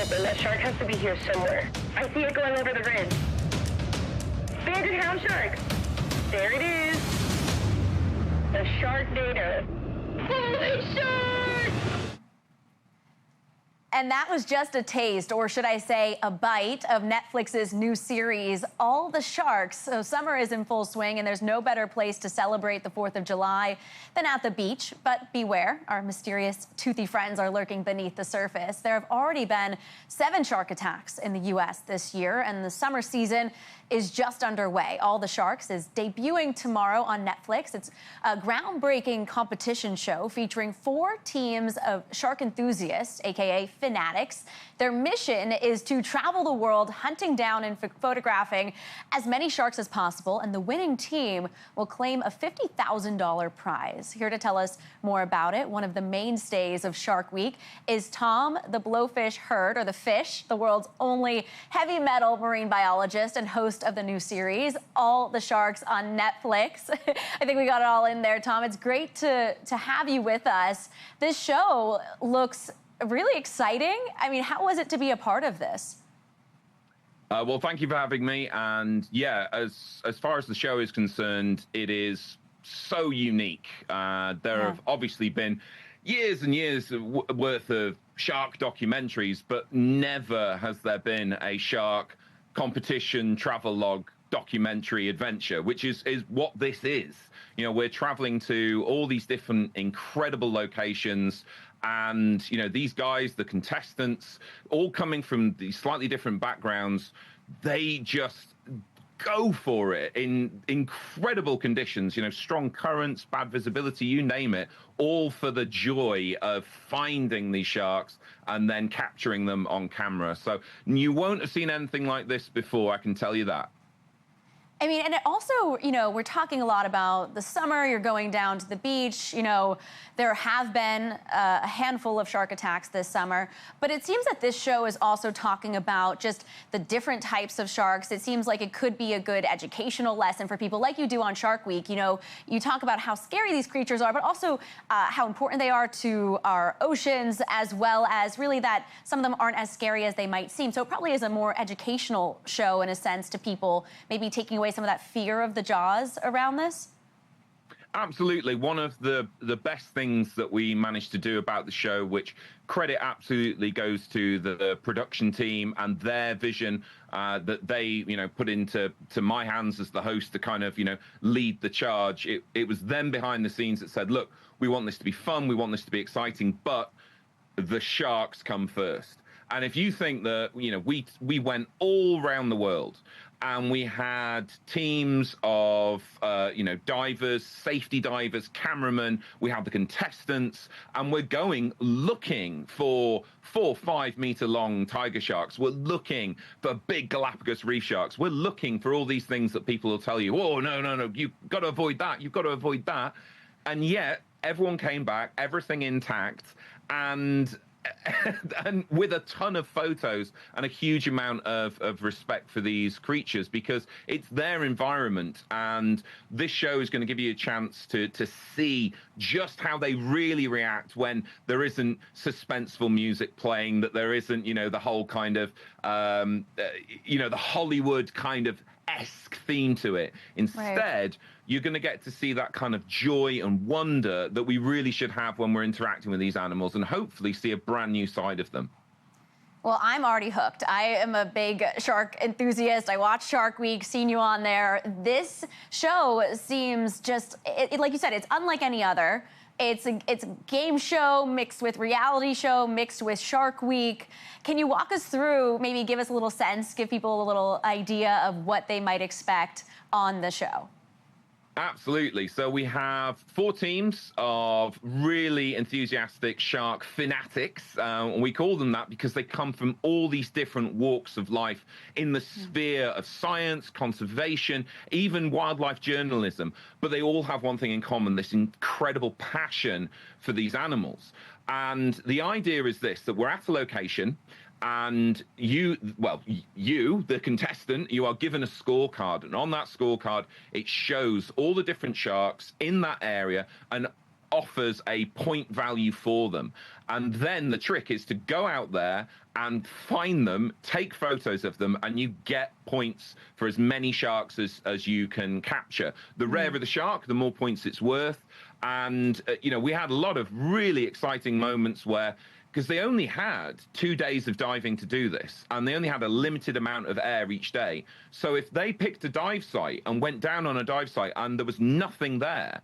open. That shark has to be here somewhere. I see it going over the ridge. Banded hound shark. There it is. The shark data. Holy shark! And that was just a taste, or should I say a bite, of Netflix's new series, All the Sharks. So summer is in full swing, and there's no better place to celebrate the 4th of July than at the beach. But beware, our mysterious toothy friends are lurking beneath the surface. There have already been 7 shark attacks in the U.S. this year, and the summer season is just underway. All the Sharks is debuting tomorrow on Netflix. It's a groundbreaking competition show featuring 4 teams of shark enthusiasts, aka fanatics. Their mission is to travel the world hunting down and photographing as many sharks as possible, and the winning team will claim a $50,000 prize. Here to tell us more about it, one of the mainstays of Shark Week, is Tom the Blowfish Hurd, or the Fish, the world's only heavy metal marine biologist and host of the new series, All the Sharks on Netflix. I think we got it all in there, Tom. It's great to have you with us. This show looks really exciting. I mean, how was it to be a part of this? Well, thank you for having me. And yeah, as far as the show is concerned, it is so unique. There have obviously been years and years worth of shark documentaries, but never has there been a shark competition travelogue documentary adventure, which is what this is. You know, we're traveling to all these different incredible locations, and you know, these guys, the contestants, all coming from these slightly different backgrounds, they just go for it in incredible conditions, you know, strong currents, bad visibility, you name it, all for the joy of finding these sharks and then capturing them on camera. So you won't have seen anything like this before, I can tell you that. I mean, and it also, you know, we're talking a lot about the summer, you're going down to the beach, you know, there have been a handful of shark attacks this summer, but it seems that this show is also talking about just the different types of sharks. It seems like it could be a good educational lesson for people like you do on Shark Week. You know, you talk about how scary these creatures are, but also how important they are to our oceans, as well as really that some of them aren't as scary as they might seem. So it probably is a more educational show in a sense to people, maybe taking away some of that fear of the jaws around this? Absolutely. One of the best things that we managed to do about the show, which credit absolutely goes to the production team and their vision that they, you know, put into my hands as the host to kind of, you know, lead the charge. It was them behind the scenes that said, look, we want this to be fun, we want this to be exciting, but the sharks come first. And if you think that, you know, we went all around the world, and we had teams of, you know, divers, safety divers, cameramen. We have the contestants, and we're going looking for 4-5 meter long tiger sharks. We're looking for big Galapagos reef sharks. We're looking for all these things that people will tell you, oh, no, you've got to avoid that. You've got to avoid that. And yet everyone came back, everything intact, and with a ton of photos and a huge amount of respect for these creatures, because it's their environment. And this show is going to give you a chance to see just how they really react when there isn't suspenseful music playing, that there isn't, you know, the whole kind of, you know, the Hollywood kind of esque theme to it. Instead, you're going to get to see that kind of joy and wonder that we really should have when we're interacting with these animals, and hopefully see a brand new side of them. Well, I'm already hooked. I am a big shark enthusiast. I watch Shark Week, seen you on there. This show seems just, like you said, it's unlike any other. It's a game show mixed with reality show, mixed with Shark Week. Can you walk us through, maybe give us a little sense, give people a little idea of what they might expect on the show? Absolutely. So we have 4 teams of really enthusiastic shark fanatics. We call them that because they come from all these different walks of life in the sphere of science, conservation, even wildlife journalism. But they all have one thing in common, this incredible passion for these animals. And the idea is this, that we're at a location, and you, the contestant, you are given a scorecard, and on that scorecard, it shows all the different sharks in that area, and offers a point value for them. And then the trick is to go out there and find them, take photos of them, and you get points for as many sharks as you can capture. The rarer the shark, the more points it's worth. And, we had a lot of really exciting moments where, because they only had 2 days of diving to do this, and they only had a limited amount of air each day. So if they picked a dive site and went down on a dive site and there was nothing there,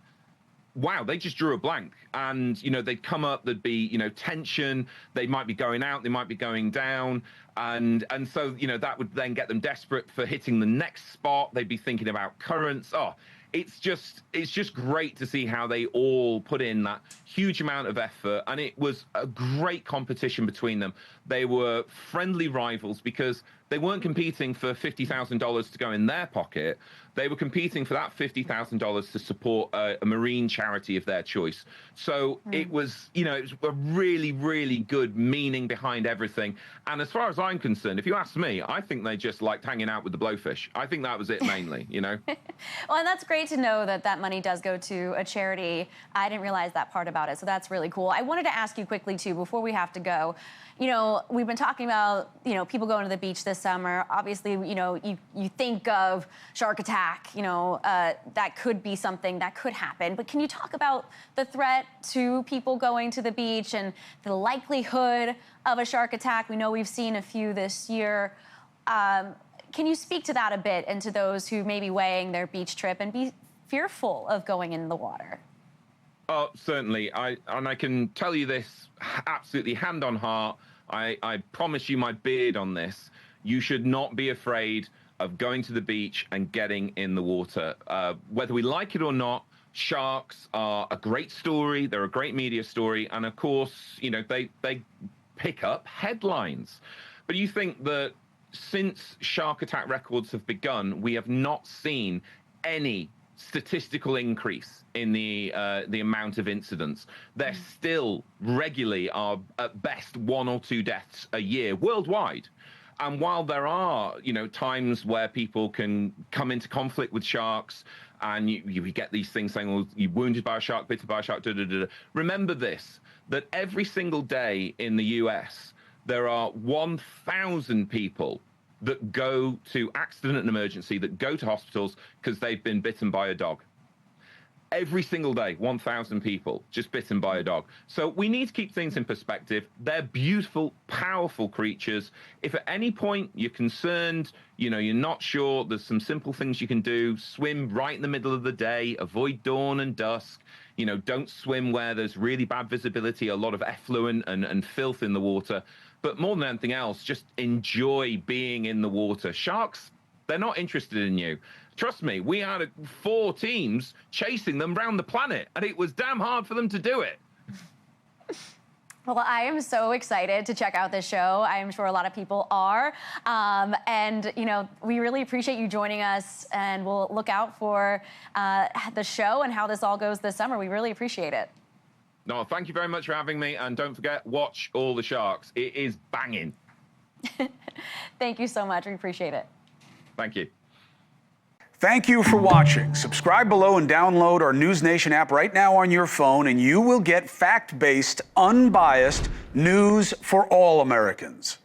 wow, they just drew a blank. And, they'd come up, there'd be, tension, they might be going out, they might be going down. And so, that would then get them desperate for hitting the next spot. They'd be thinking about currents. Oh, it's just great to see how they all put in that huge amount of effort. And it was a great competition between them. They were friendly rivals because they weren't competing for $50,000 to go in their pocket. They were competing for that $50,000 to support a marine charity of their choice. So it was, it was a really, really good meaning behind everything. And as far as I'm concerned, if you ask me, I think they just liked hanging out with the blowfish. I think that was it mainly, Well, and that's great to know that that money does go to a charity. I didn't realize that part about it, so that's really cool. I wanted to ask you quickly, too, before we have to go. We've been talking about, people going to the beach this summer. Obviously, you think of shark attack, that could be something that could happen. But can you talk about the threat to people going to the beach and the likelihood of a shark attack? We know we've seen a few this year. Can you speak to that a bit and to those who may be weighing their beach trip and be fearful of going in the water? Oh, certainly. I can tell you this absolutely hand on heart. I promise you my beard on this. You should not be afraid of going to the beach and getting in the water. Whether we like it or not, sharks are a great story. They're a great media story. And of course, they pick up headlines. But you think that since shark attack records have begun, we have not seen any statistical increase in the amount of incidents. There still regularly are at best 1 or 2 deaths a year worldwide. And while there are, times where people can come into conflict with sharks and you get these things saying, well, you're wounded by a shark, bitten by a shark, remember this, that every single day in the US, there are 1,000 people that go to accident and emergency, that go to hospitals because they've been bitten by a dog. Every single day, 1,000 people just bitten by a dog. So we need to keep things in perspective. They're beautiful, powerful creatures. If at any point you're concerned, you're not sure, there's some simple things you can do. Swim right in the middle of the day, avoid dawn and dusk. Don't swim where there's really bad visibility, a lot of effluent and filth in the water. But more than anything else, just enjoy being in the water. Sharks, they're not interested in you. Trust me, we had 4 teams chasing them around the planet, and it was damn hard for them to do it. Well, I am so excited to check out this show. I'm sure a lot of people are. And, we really appreciate you joining us, and we'll look out for the show and how this all goes this summer. We really appreciate it. No, thank you very much for having me. And don't forget, watch all the sharks. It is banging. Thank you so much. We appreciate it. Thank you. Thank you for watching. Subscribe below and download our NewsNation app right now on your phone, and you will get fact-based, unbiased news for all Americans.